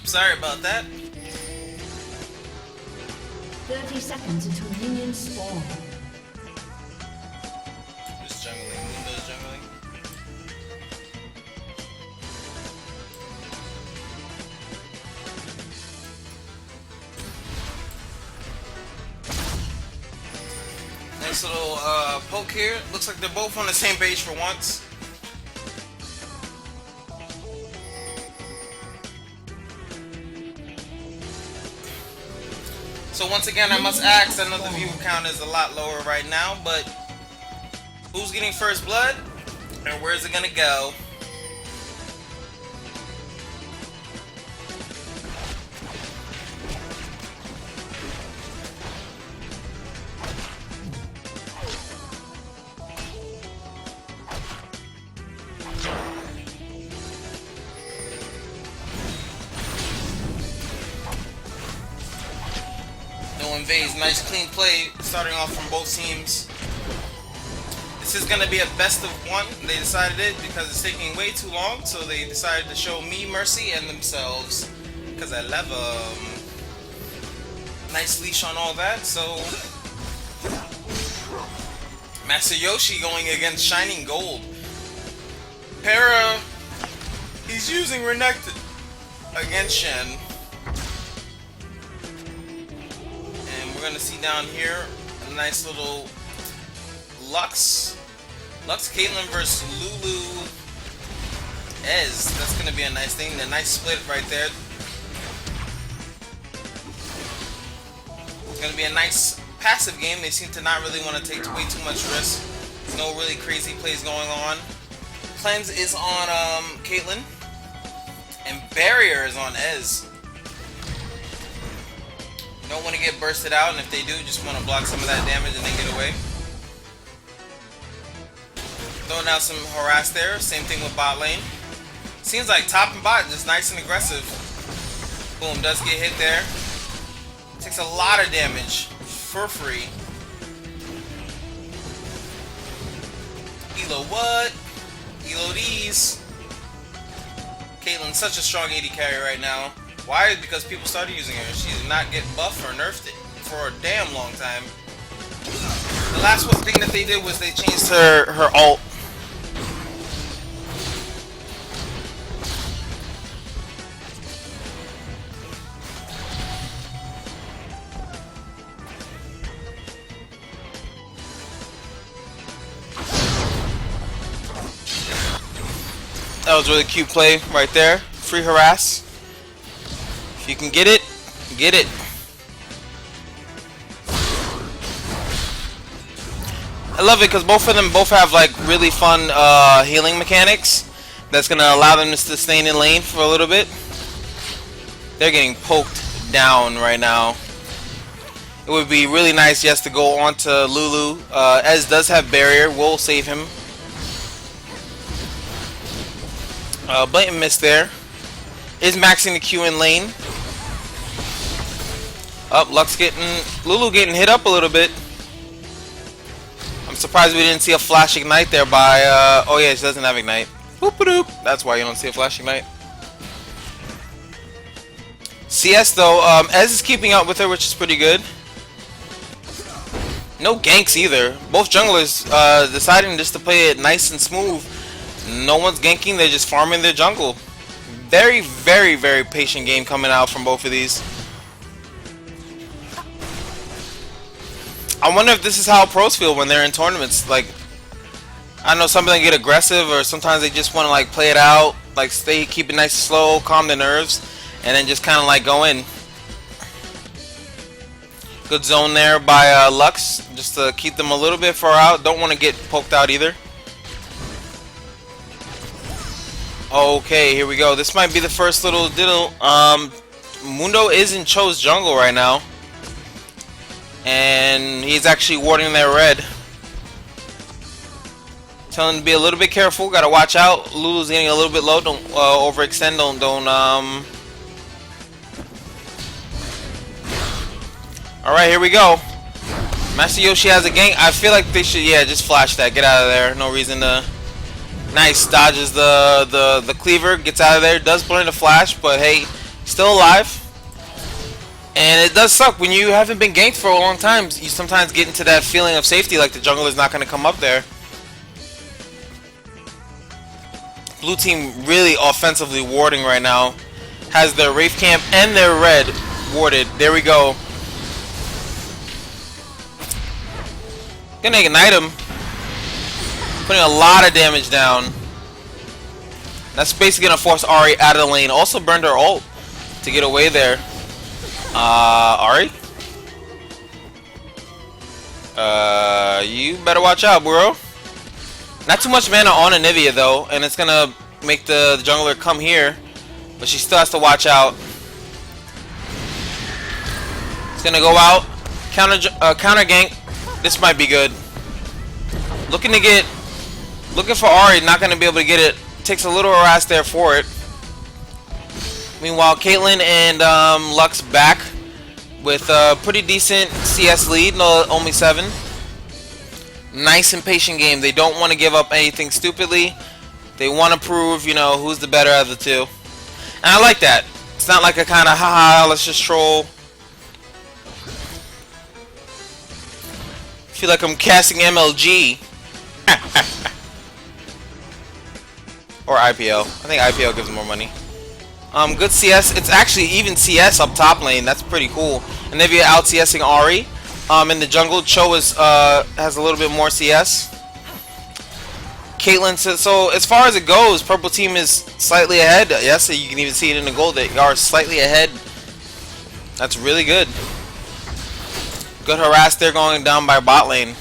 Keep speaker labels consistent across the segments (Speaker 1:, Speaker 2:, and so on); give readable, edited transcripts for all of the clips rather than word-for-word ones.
Speaker 1: Sorry about that.
Speaker 2: 30 seconds until minions spawn.
Speaker 1: Just jungling, Mundo's jungling. Nice little poke here. Looks like they're both on the same page for once. So once again, I must ask, I know the viewer count is a lot lower right now, but who's getting first blood and where's it gonna go? No invades, nice clean play starting off from both teams. This is gonna be a best of one. They decided it because it's taking way too long, so they decided to show me mercy and themselves because I love them. Nice leash on all that. So Master Yoshi going against Shining Gold. Para, he's using Renekton against Shen. We're gonna see down here a nice little Lux Caitlyn versus Lulu Ez. That's gonna be a nice thing. A nice split right there. It's gonna be a nice passive game. They seem to not really want to take way too much risk. No really crazy plays going on. Cleanse is on Caitlyn, and Barrier is on Ez. Don't want to get bursted out, and if they do, just want to block some of that damage and then get away. Throwing out some harass there. Same thing with bot lane. Seems like top and bot just nice and aggressive. Boom, does get hit there. Takes a lot of damage for free. Elo what? Elo these. Caitlyn's such a strong AD carry right now. Why? Because people started using her. She did not get buffed or nerfed it for a damn long time. The last one thing that they did was they changed her ult. That was really cute play right there. Free harass. If you can get it, get it. I love it because both of them have like really fun healing mechanics that's gonna allow them to sustain in lane for a little bit. They're getting poked down right now. It would be really nice, yes, to go on to Lulu. Ez does have barrier. We'll save him. Blatant miss there. Is maxing the Q in lane. Up, Lulu getting hit up a little bit. I'm surprised we didn't see a flash ignite there by, oh yeah, she doesn't have ignite. Boop-a-doop. That's why you don't see a flash ignite. CS though, Ez is keeping up with her, which is pretty good. No ganks either. Both junglers deciding just to play it nice and smooth. No one's ganking, they're just farming their jungle. Very, very, very patient game coming out from both of these. I wonder if this is how pros feel when they're in tournaments. Like, I know some of them get aggressive, or sometimes they just want to like play it out, like keep it nice and slow, calm the nerves, and then just kind of like go in. Good zone there by Lux, just to keep them a little bit far out. Don't want to get poked out either. Okay, here we go. This might be the first little diddle. Mundo is in Cho's jungle right now. And he's actually warding their red. Telling him to be a little bit careful. Gotta watch out. Lulu's getting a little bit low. Don't overextend. Don't. All right, here we go. Master Yoshi has a gank. I feel like they should, yeah, just flash that. Get out of there. No reason to. Nice, dodges the cleaver. Gets out of there. Does blend a flash, but hey, Still alive. And it does suck when you haven't been ganked for a long time. You sometimes get into that feeling of safety, like the jungler's not going to come up there. Blue team really offensively warding right now. Has their Wraith Camp and their red warded. There we go. Gonna ignite him. Putting a lot of damage down. That's basically gonna force Ahri out of the lane. Also burned her ult to get away there. Ahri? You better watch out, bro. Not too much mana on Anivia though, and it's gonna make the jungler come here, but she still has to watch out. It's gonna go out, counter gank. This might be good. Looking for Ahri, not gonna be able to get it. Takes a little harass there for it. Meanwhile, Caitlyn and Lux back with a pretty decent CS lead, no, only 7. Nice and patient game. They don't want to give up anything stupidly. They want to prove, you know, who's the better of the two. And I like that. It's not like a kind of, haha, let's just troll. I feel like I'm casting MLG. Or IPL. I think IPL gives more money. Good CS. It's actually even CS up top lane. That's pretty cool. And Anivia out CSing Ahri. In the jungle, Cho is has a little bit more CS. Caitlyn, so as far as it goes, purple team is slightly ahead. Yes, you can even see it in the goal. They are slightly ahead. That's really good. Good harass there going down by bot lane.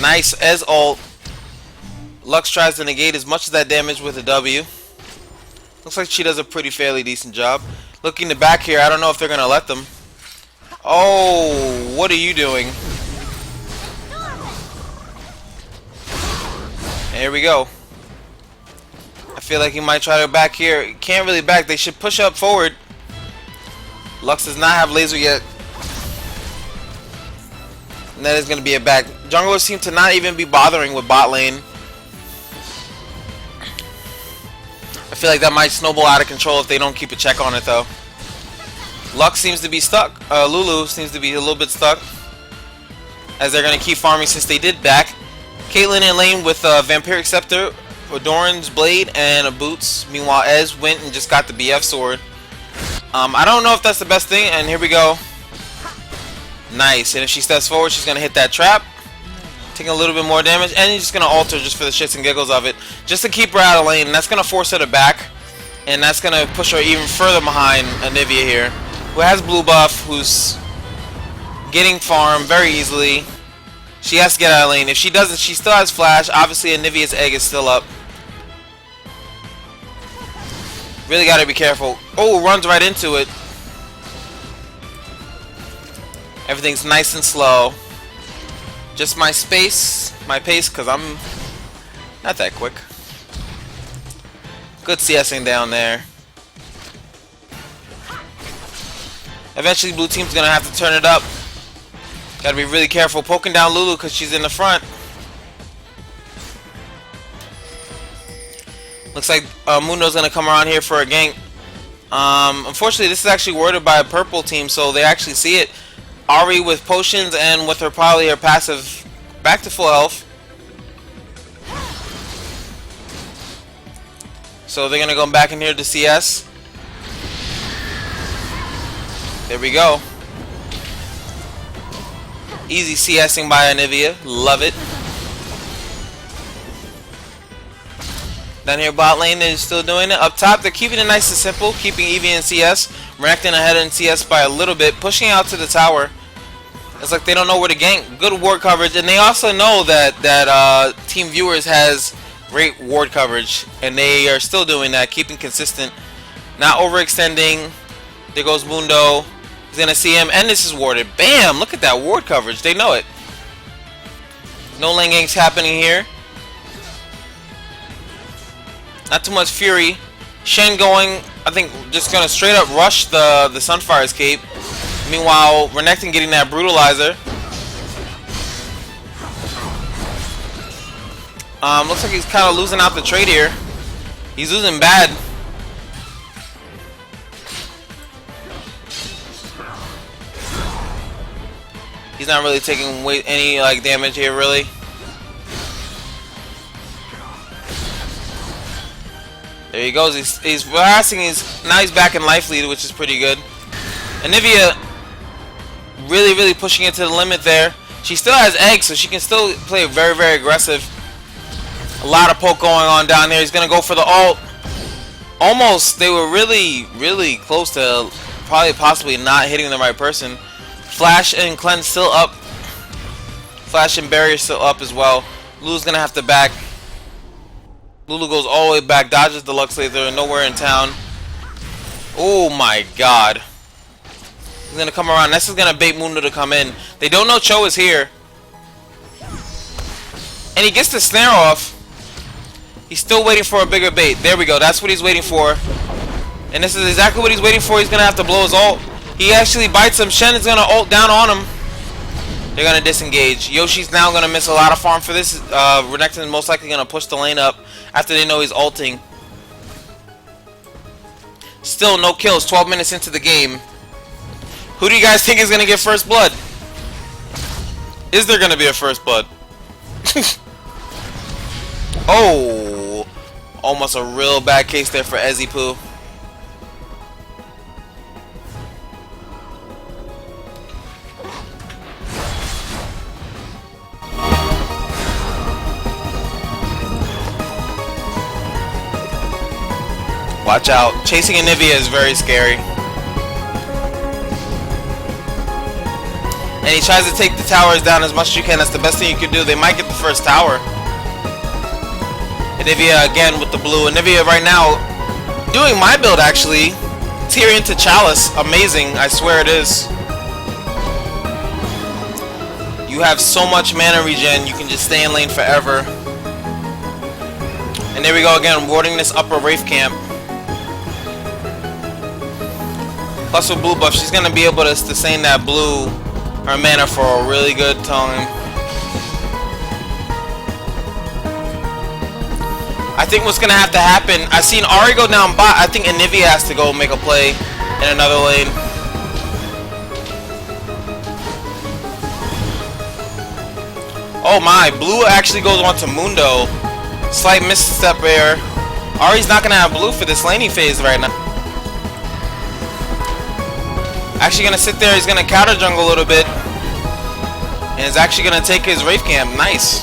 Speaker 1: Nice as ult. Lux tries to negate as much of that damage with a W. Looks like she does a pretty fairly decent job. Looking to back here, I don't know if they're going to let them. Oh, what are you doing? Here we go. I feel like he might try to back here. He can't really back. They should push up forward. Lux does not have laser yet. And that is going to be a back. Junglers seem to not even be bothering with bot lane. I feel like that might snowball out of control if they don't keep a check on it though. Lux seems to be stuck. Lulu seems to be a little bit stuck. As they're going to keep farming since they did back. Caitlyn in lane with Vampiric Scepter, Odoran's Blade, and a Boots. Meanwhile, Ez went and just got the BF Sword. I don't know if that's the best thing. And here we go. Nice. And if she steps forward, she's going to hit that trap. Taking a little bit more damage. And he's just going to alter just for the shits and giggles of it. Just to keep her out of lane. And that's going to force her to back. And that's going to push her even further behind Anivia here. Who has blue buff. Who's getting farm very easily. She has to get out of lane. If she doesn't, she still has flash. Obviously, Anivia's egg is still up. Really got to be careful. Oh, runs right into it. Everything's nice and slow. Just my pace, because I'm not that quick. Good CSing down there. Eventually, blue team's going to have to turn it up. Gotta be really careful poking down Lulu because she's in the front. Looks like Mundo's gonna come around here for a gank. Unfortunately, this is actually warded by a purple team, so they actually see it. Ahri with potions and with her probably her passive back to full health. So they're gonna go back in here to CS. There we go. Easy CSing by Anivia. Love it. Down here bot lane, they're still doing it. Up top, they're keeping it nice and simple. Keeping Eevee in CS. Renekton ahead in CS by a little bit. Pushing out to the tower. It's like they don't know where to gank. Good ward coverage. And they also know that Team Viewers has great ward coverage. And they are still doing that. Keeping consistent. Not overextending. There goes Mundo. He's gonna see him, and this is warded. Bam! Look at that ward coverage. They know it. No lane ganks happening here. Not too much fury. Shen going, I think, just gonna straight up rush the Sunfire's cape. Meanwhile, Renekton getting that brutalizer. Looks like he's kind of losing out the trade here. He's losing bad. He's not really taking any like damage here, really. There he goes. He's harassing. Now he's back in life lead, which is pretty good. Anivia really pushing it to the limit there. She still has eggs, so she can still play very aggressive. A lot of poke going on down there. He's gonna go for the ult. Almost. They were really close to possibly not hitting the right person. Flash and cleanse still up. Flash and barrier still up as well. Lulu's gonna have to back. Lulu goes all the way back, dodges the Lux Laser, nowhere in town. Oh my god. He's gonna come around. This is gonna bait Mundo to come in. They don't know Cho is here. And he gets the snare off. He's still waiting for a bigger bait. There we go. That's what he's waiting for. And this is exactly what he's waiting for. He's gonna have to blow his ult. He actually bites him. Shen is gonna ult down on him. They're gonna disengage. Yoshi's now gonna miss a lot of farm for this. Renekton is most likely gonna push the lane up after they know he's ulting. Still no kills. 12 minutes into the game. Who do you guys think is gonna get first blood? Is there gonna be a first blood? Oh, almost a real bad case there for Ezipoo. Watch out. Chasing Anivia is very scary. And he tries to take the towers down as much as you can. That's the best thing you can do. They might get the first tower. Anivia again with the blue. Anivia right now doing my build actually. Tear into Chalice. Amazing. I swear it is. You have so much mana regen. You can just stay in lane forever. And there we go again. Warding this upper Wraith camp. Plus with blue buff, she's going to be able to sustain that blue, her mana for a really good time. I think what's going to have to happen, I've seen Ahri go down bot, I think Anivia has to go make a play in another lane. Oh my, blue actually goes on to Mundo. Slight misstep there. Ahri's not going to have blue for this laning phase right now. Actually gonna sit there, he's gonna counter jungle a little bit. And is actually gonna take his Wraith camp. Nice.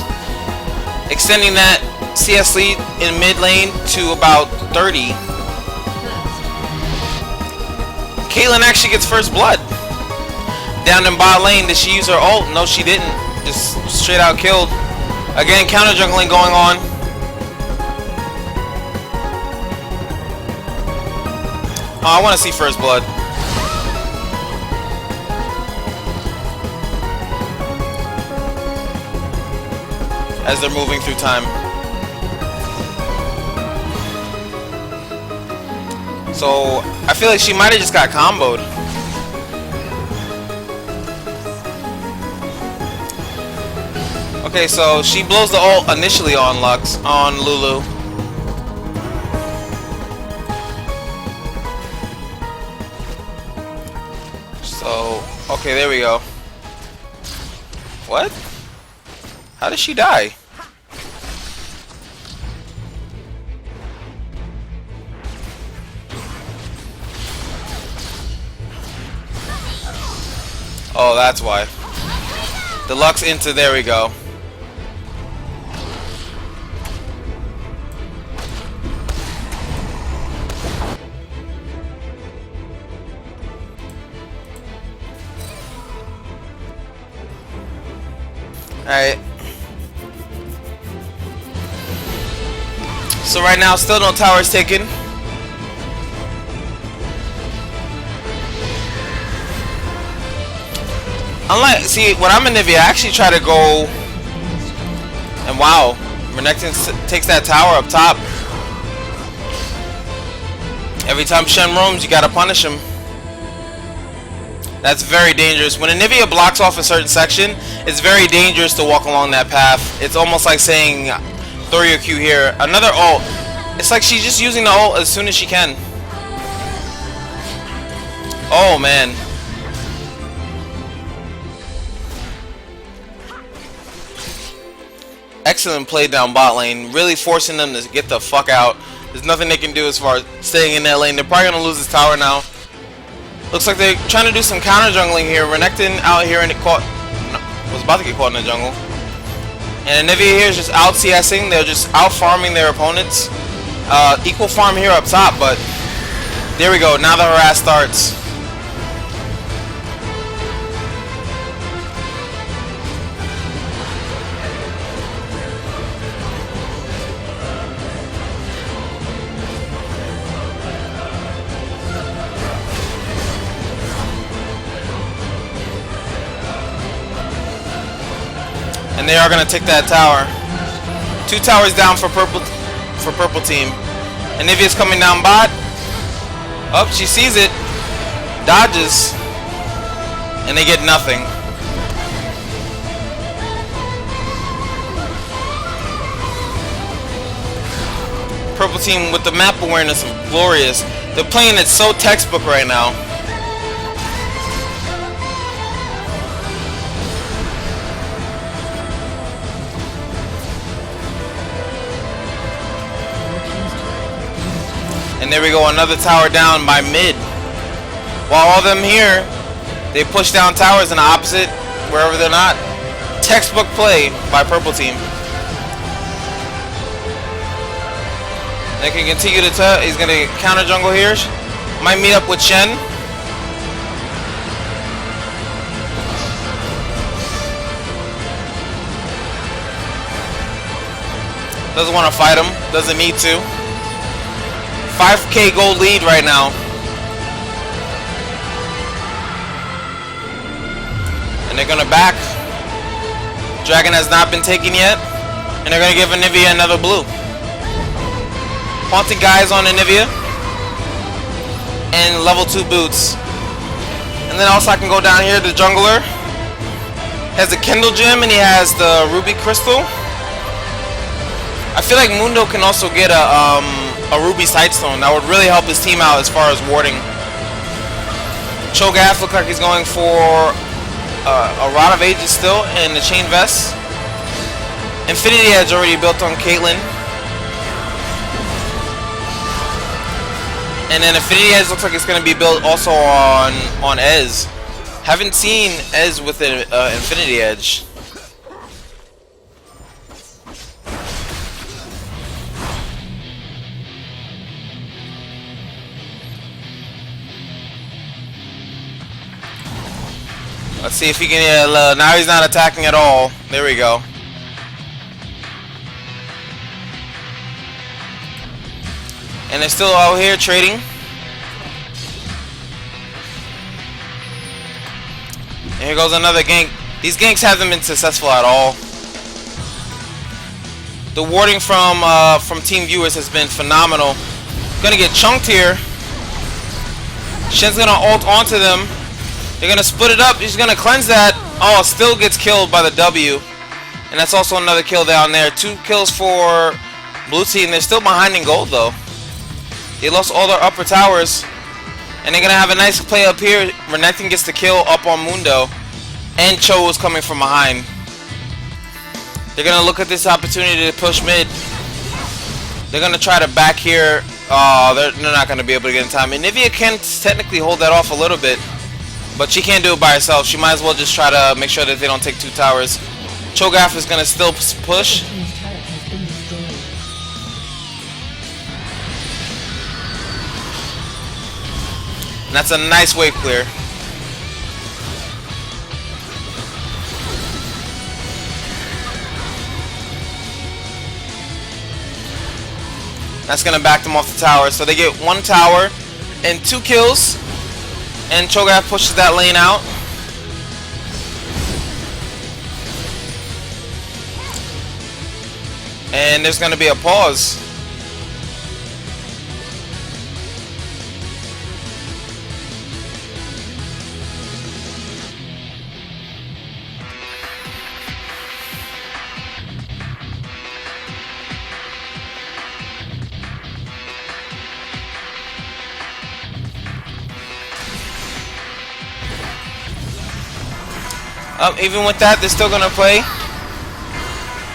Speaker 1: Extending that CS lead in mid lane to about 30. Caitlyn actually gets first blood. Down in bot lane, did she use her ult? No, she didn't. Just straight out killed. Again, counter jungling going on. Oh, I wanna see first blood. As they're moving through time. So, I feel like she might have just got comboed. Okay, so she blows the ult initially on Lulu. So, okay, there we go. What? How did she die? Oh, that's why. Deluxe into, there we go. Alright. So right now, still no towers taken. Unlike, see, when I'm in Nivea, I actually try to go, and wow, Renekton takes that tower up top. Every time Shen roams, you gotta punish him. That's very dangerous. When Anivia blocks off a certain section, it's very dangerous to walk along that path. It's almost like saying, throw your Q here. Another ult. It's like she's just using the ult as soon as she can. Oh, man. Excellent play down bot lane, really forcing them to get the fuck out. There's nothing they can do as far as staying in that lane. They're probably gonna lose this tower now. Looks like they're trying to do some counter jungling here. Renekton out here and it caught. No, was about to get caught in the jungle. And Anivia here is just out CSing. They're just out farming their opponents. Equal farm here up top, but there we go. Now the harass starts. And they are gonna take that tower. 2 towers down for purple team. Anivia's coming down bot. Up, she sees it. Dodges. And they get nothing. Purple team with the map awareness of glorious. They're playing it so textbook right now. And there we go, another tower down by mid. While all of them here, they push down towers in the opposite, wherever they're not. Textbook play by purple team. They can continue to he's going to counter jungle here. Might meet up with Shen. Doesn't want to fight him, doesn't need to. 5k gold lead right now. And they're gonna back. Dragon has not been taken yet. And they're gonna give Anivia another blue. Haunted guys on Anivia. And level 2 boots. And then also I can go down here, the jungler has the Kindle gem and he has the ruby crystal. I feel like Mundo can also get a ruby sightstone. That would really help his team out as far as warding. Cho'Gath looks like he's going for a Rod of Ages still and the chain vest. Infinity Edge already built on Caitlyn. And then Infinity Edge looks like it's going to be built also on Ez. Haven't seen Ez with an Infinity Edge. Let's see if he can. Now he's not attacking at all. There we go. And they're still out here trading. And here goes another gank. These ganks haven't been successful at all. The warding from team viewers has been phenomenal. Gonna get chunked here. Shen's gonna ult onto them. They're gonna split it up. He's gonna cleanse that. Oh, still gets killed by the W. And that's also another kill down there. 2 kills for blue team. They're still behind in gold though. They lost all their upper towers. And they're gonna have a nice play up here. Renekton gets the kill up on Mundo. And Cho is coming from behind. They're gonna look at this opportunity to push mid. They're gonna try to back here. They're not gonna be able to get in time. And Anivia can technically hold that off a little bit. But she can't do it by herself. She might as well just try to make sure that they don't take 2 towers. Cho'Gath is going to still push. And that's a nice wave clear. That's going to back them off the tower. So they get 1 tower and 2 kills. And Cho'Gath pushes that lane out. And there's going to be a pause. Even with that, they're still going to play.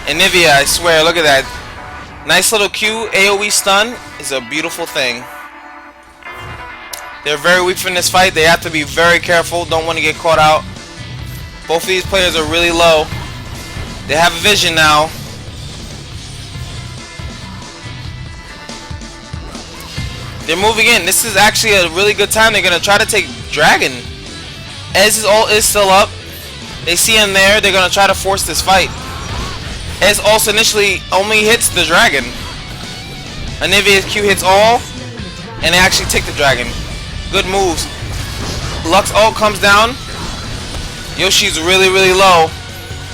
Speaker 1: And Nivea, I swear, look at that. Nice little Q AoE stun is a beautiful thing. They're very weak from this fight. They have to be very careful. Don't want to get caught out. Both of these players are really low. They have a vision now. They're moving in. This is actually a really good time. They're going to try to take Dragon. Ez is still up. They see him there. They're going to try to force this fight. Ez also initially only hits the Dragon. Anivia's Q hits all. And they actually take the Dragon. Good moves. Lux ult comes down. Yoshi's really, really low.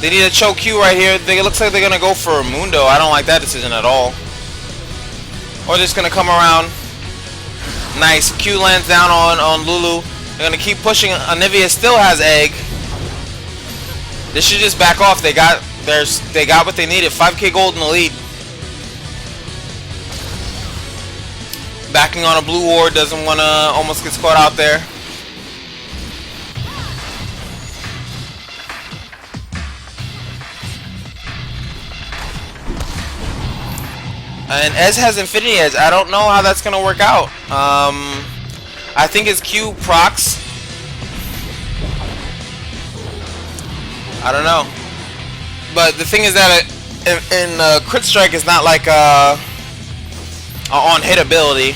Speaker 1: They need a choke Q right here. It looks like they're going to go for Mundo. I don't like that decision at all. Or they're just going to come around. Nice. Q lands down on Lulu. They're going to keep pushing. Anivia still has egg. They should just back off. They got what they needed. 5k gold in the lead. Backing on a blue ward. Doesn't want to almost gets caught out there. And Ez has Infinity Edge. I don't know how that's going to work out. I think his Q procs. I don't know. But the thing is that in Crit Strike is not like a on-hit ability.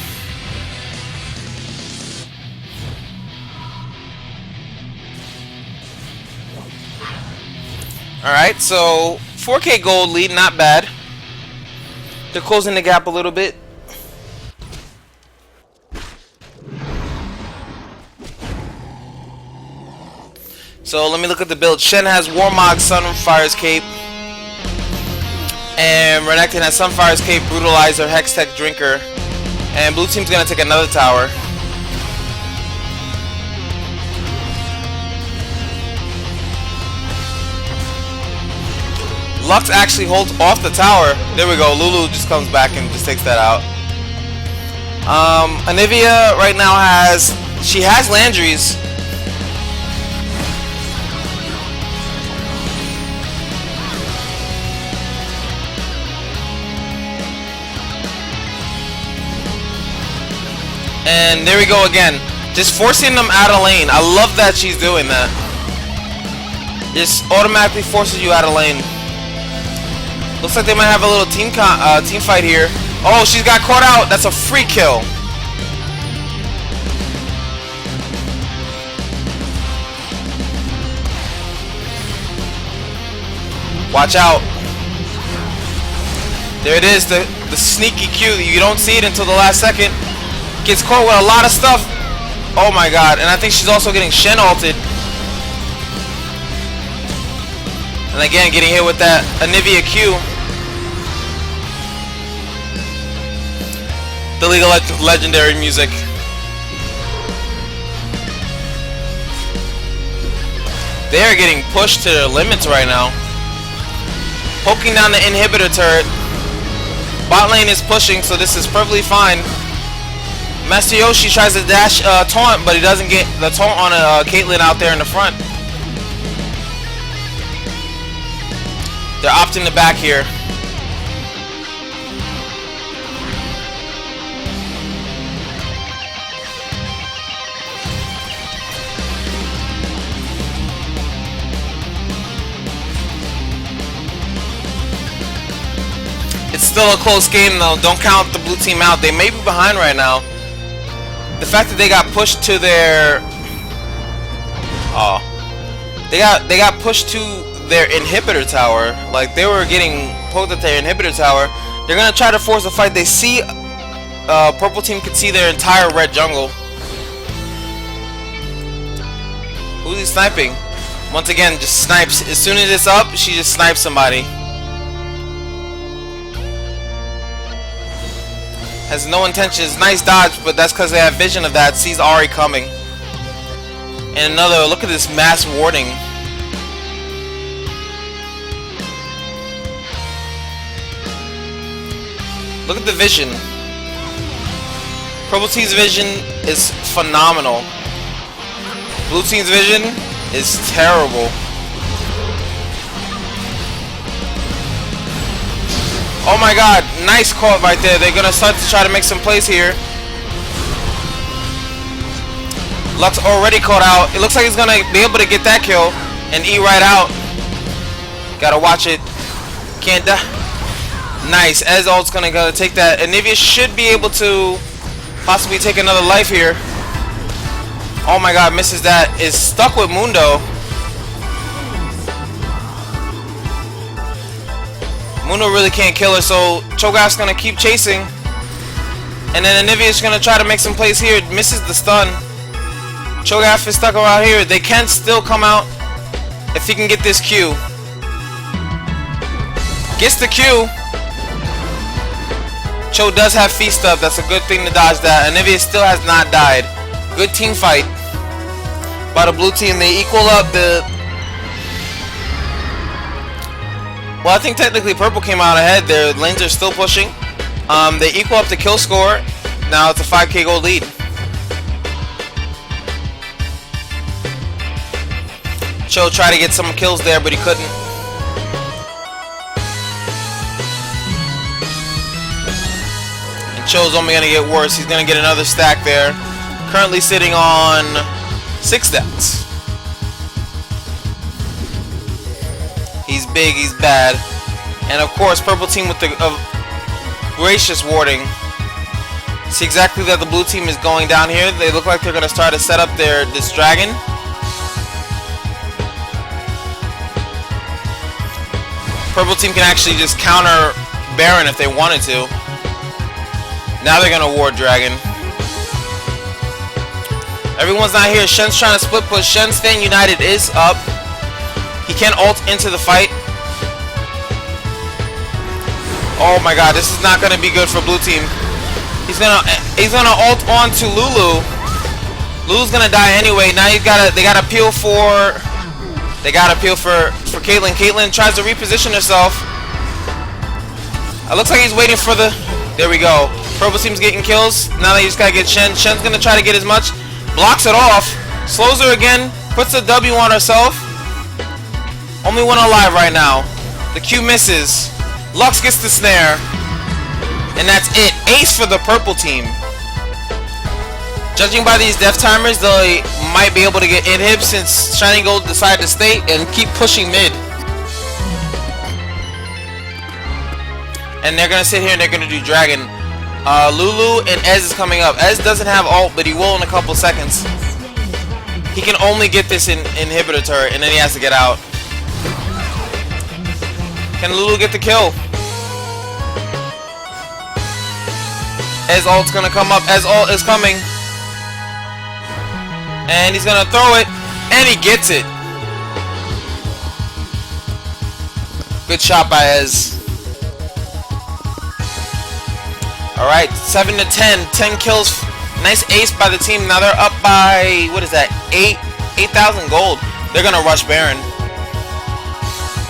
Speaker 1: Alright, so 4k gold lead, not bad. They're closing the gap a little bit. So let me look at the build. Shen has Warmog, Sunfire's Cape. And Renekton has Sunfire's Cape, Brutalizer, Hextech, Drinker. And blue team's gonna take another tower. Lux actually holds off the tower. There we go. Lulu just comes back and just takes that out. Anivia right now has Landry's. And there we go again. Just forcing them out of lane. I love that she's doing that. Just automatically forces you out of lane. Looks like they might have a little team fight here. Oh, she's got caught out. That's a free kill. Watch out. There it is, the sneaky Q. You don't see it until the last second. Gets caught with a lot of stuff. Oh my god. And I think she's also getting Shen ulted. And again, getting hit with that Anivia Q. The League of Legendary music. They are getting pushed to their limits right now. Poking down the inhibitor turret. Bot lane is pushing, so this is perfectly fine. Master Yoshi tries to dash taunt, but he doesn't get the taunt on Caitlyn out there in the front. They're opting to back here. It's still a close game though. Don't count the blue team out. They may be behind right now. The fact that they got pushed to their they got pushed to their inhibitor tower. Like they were getting poked at their inhibitor tower. They're gonna try to force a fight. They see purple team can see their entire red jungle. Who's he sniping? Once again, just snipes. As soon as it's up, she just snipes somebody. Has no intentions. Nice dodge, but that's because they have vision of that. Sees Ahri coming. And another, look at this mass warding. Look at the vision. Purple team's vision is phenomenal. Blue team's vision is terrible. Oh my god, nice caught right there. They're gonna start to try to make some plays here. Lux already caught out. It looks like he's gonna be able to get that kill and eat right out. Gotta watch it. Can't die. Nice. Ez ult's gonna go take that. Anivia should be able to possibly take another life here. Oh my god, misses that. Is stuck with Mundo. Mundo really can't kill her, so Cho'Gath's gonna keep chasing. And then Anivia's gonna try to make some plays here. Misses the stun. Cho'Gath is stuck around here. They can still come out if he can get this Q. Gets the Q. Cho does have feast up. That's a good thing to dodge that. Anivia still has not died. Good team fight by the blue team. They equal up the... Well, I think technically purple came out ahead. Their lanes are still pushing. They equal up the kill score. Now it's a 5k gold lead. Cho tried to get some kills there, but he couldn't. And Cho's only going to get worse. He's going to get another stack there. Currently sitting on 6 stacks. He's big, he's bad. And of course, purple team with the gracious warding. See exactly that the blue team is going down here. They look like they're going to start to set up this dragon. Purple team can actually just counter Baron if they wanted to. Now they're going to ward dragon. Everyone's not here. Shen's trying to split push. Shen staying united is up. He can't ult into the fight. Oh my god, this is not gonna be good for blue team. He's gonna ult on to Lulu. Lulu's gonna die anyway. Now they gotta peel for Caitlyn. Caitlyn tries to reposition herself. It looks like he's waiting for the... There we go. Purple team's getting kills. Now they just gotta get Shen. Shen's gonna try to get as much. Blocks it off. Slows her again. Puts a W on herself. Only one alive right now. The Q misses. Lux gets the snare. And that's it. Ace for the purple team. Judging by these death timers, they might be able to get inhib since Shining Gold decided to stay and keep pushing mid. And they're going to sit here and they're going to do dragon. Lulu and Ez is coming up. Ez doesn't have ult, but he will in a couple seconds. He can only get this inhibitor turret and then he has to get out. Can Lulu get the kill? Ez ult's gonna come up. Ez ult is coming. And he's gonna throw it. And he gets it. Good shot by Ez. Alright, 7 to 10. 10 kills. Nice ace by the team. Now they're up by, what is that? 8,000 gold. They're gonna rush Baron.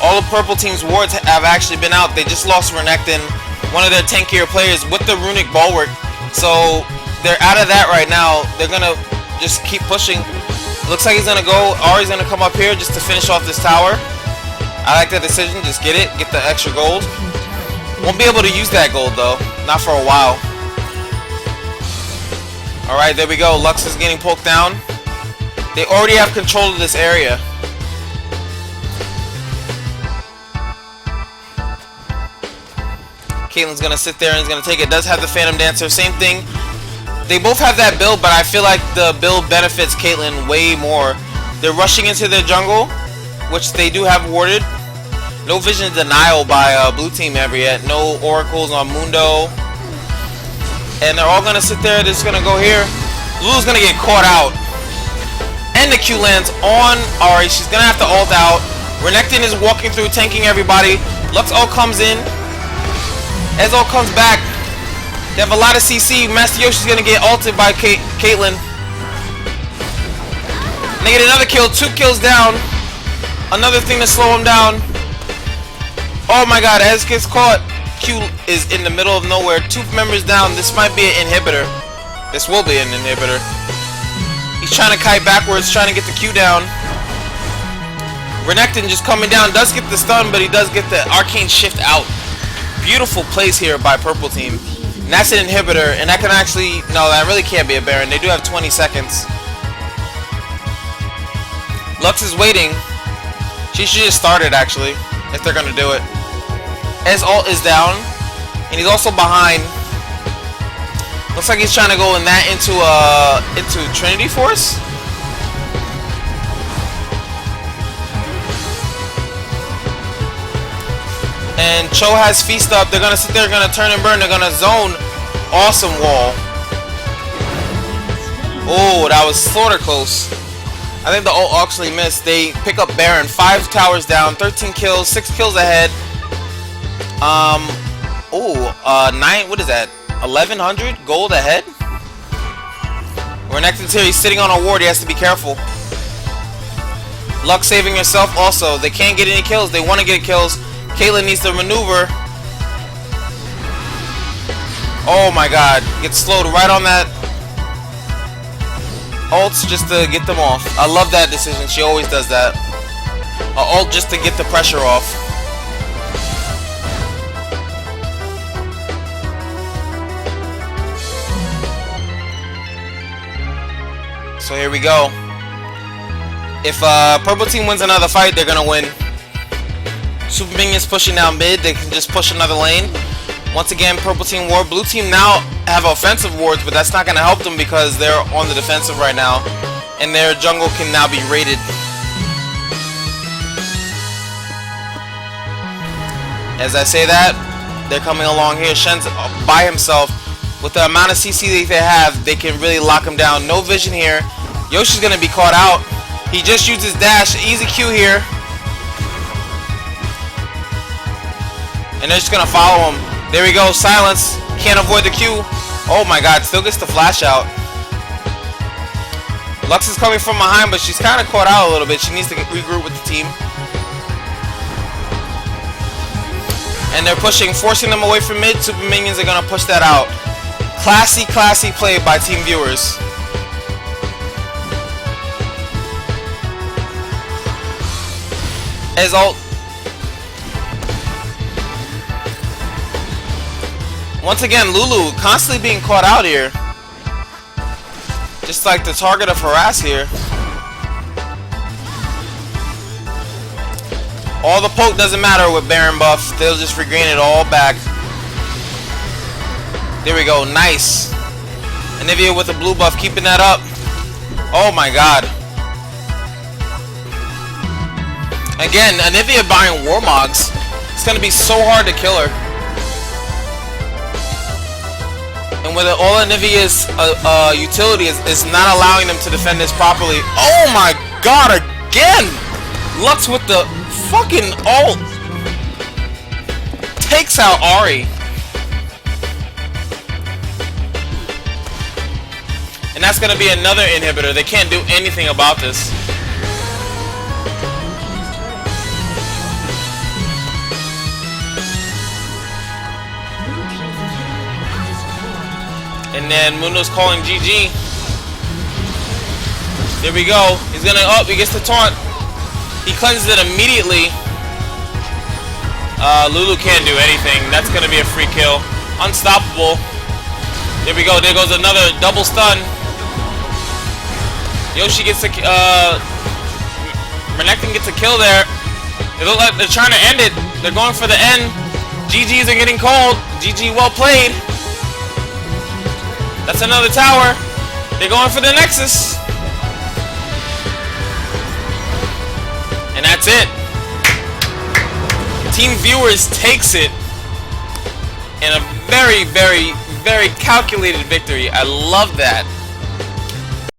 Speaker 1: All the purple team's wards have actually been out. They just lost Renekton, one of their tankier players, with the runic bulwark. So they're out of that right now. They're gonna just keep pushing. Looks like he's gonna go. Ari's gonna come up here just to finish off this tower. I like that decision. Just get it. Get the extra gold. Won't be able to use that gold though. Not for a while. Alright, there we go. Lux is getting poked down. They already have control of this area. Caitlyn's gonna sit there and is gonna take it. Does have the Phantom Dancer. Same thing. They both have that build, but I feel like the build benefits Caitlyn way more. They're rushing into their jungle, which they do have warded. No vision denial by blue team ever yet. No oracles on Mundo. And they're all gonna sit there. They're just gonna go here. Lulu's gonna get caught out. And the Q lands on Ari. She's gonna have to ult out. Renekton is walking through, tanking everybody. Lux ult comes in. Ez ult comes back. They have a lot of CC. Master Yoshi's gonna get ulted by Caitlyn. And they get another kill. 2 kills down. Another thing to slow him down. Oh my god, Ez gets caught. Q is in the middle of nowhere. 2 members down. This might be an inhibitor. This will be an inhibitor. He's trying to kite backwards, trying to get the Q down. Renekton just coming down. Does get the stun, but he does get the arcane shift out. beautiful plays here by purple team. And that's an inhibitor, and that can actually... No, that really can't be a Baron. They do have 20 seconds. Lux is waiting. She should just start it, actually, if they're going to do it. His ult is down, and he's also behind. Looks like he's trying to go in that into Trinity Force. And Cho has Feast up. They're gonna sit there, gonna turn and burn. They're gonna zone. Awesome wall. Oh, that was sort of close. I think the ult actually missed. They pick up Baron. 5 towers down, 13 kills, 6 kills ahead. 9. What is that? 1100 gold ahead. Renekton's here. He's sitting on a ward. He has to be careful. Lux saving herself. Also, they can't get any kills. They want to get kills. Caitlyn needs to maneuver. Oh my god. Gets slowed right on that ults just to get them off. I love that decision. She always does that. Ult just to get the pressure off. So here we go. If purple team wins another fight, they're gonna win. Super Minions pushing down mid. They can just push another lane. Once again, purple team ward. Blue team now have offensive wards, but that's not going to help them because they're on the defensive right now. And their jungle can now be raided. As I say that, they're coming along here. Shen's by himself. With the amount of CC that they have, they can really lock him down. No vision here. Yoshi's going to be caught out. He just used his dash. Easy Q here. And they're just going to follow him. There we go. Silence. Can't avoid the Q. Oh my god. Still gets the flash out. Lux is coming from behind, but she's kind of caught out a little bit. She needs to regroup with the team. And they're pushing, forcing them away from mid. Super Minions are going to push that out. Classy, classy play by Team Viewers. As ult. Once again, Lulu constantly being caught out here. Just like the target of harass here. All the poke doesn't matter with Baron buff. They'll just regain it all back. There we go. Nice. Anivia with the blue buff, keeping that up. Oh my god. Again, Anivia buying Warmogs. It's going to be so hard to kill her. And with all Anivia's utility is not allowing them to defend this properly. Oh my god, again! Lux with the fucking ult. Takes out Ahri. And that's going to be another inhibitor. They can't do anything about this. And then Mundo's calling GG. There we go. He's gonna he gets the taunt. He cleanses it immediately. Lulu can't do anything. That's gonna be a free kill. Unstoppable. There we go. There goes another double stun. Yoshi gets a Renekton gets a kill there. They look like they're trying to end it. They're going for the end. GGs are getting called. GG, well played. That's another tower. They're going for the Nexus. And that's it. Team Viewers takes it in a very, very, very calculated victory. I love that.